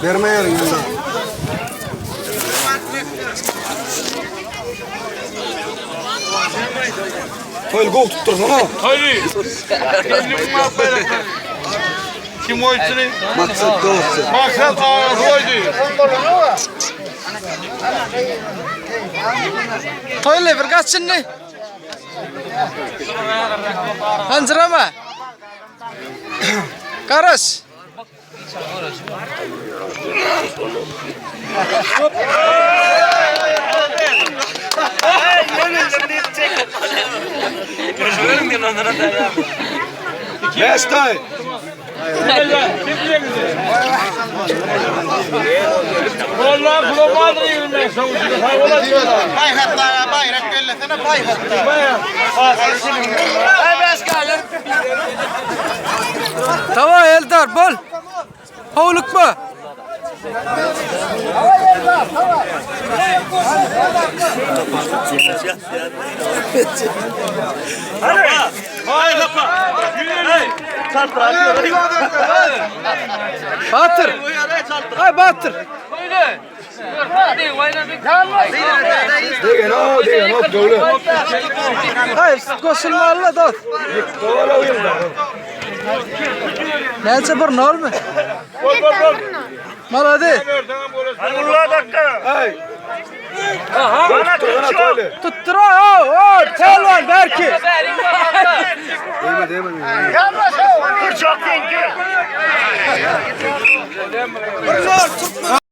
Verme yarın yanında. Toylu gol tutturdun ha. Hayır. Kim o içini? Maksat doğrusu. Maksat ağır koydu. Toylu bir kaçın ne? Hancırama. Karış. Last time. Vallahi global yürümek sonuçta. Bayrak göllesene bayrak. Tamam Eldar bol. Havluk mu? Hayır lapa. Batır. Hay batır. Değil o dövle. Hayır koşulma Allah da. Kovala uyumda. Neyse bir nol mu? Bol. Mal hadi. Allah dakika. Hey. Bana Toylu. Tuttur o. Tel var belki. Değme. Çok denk.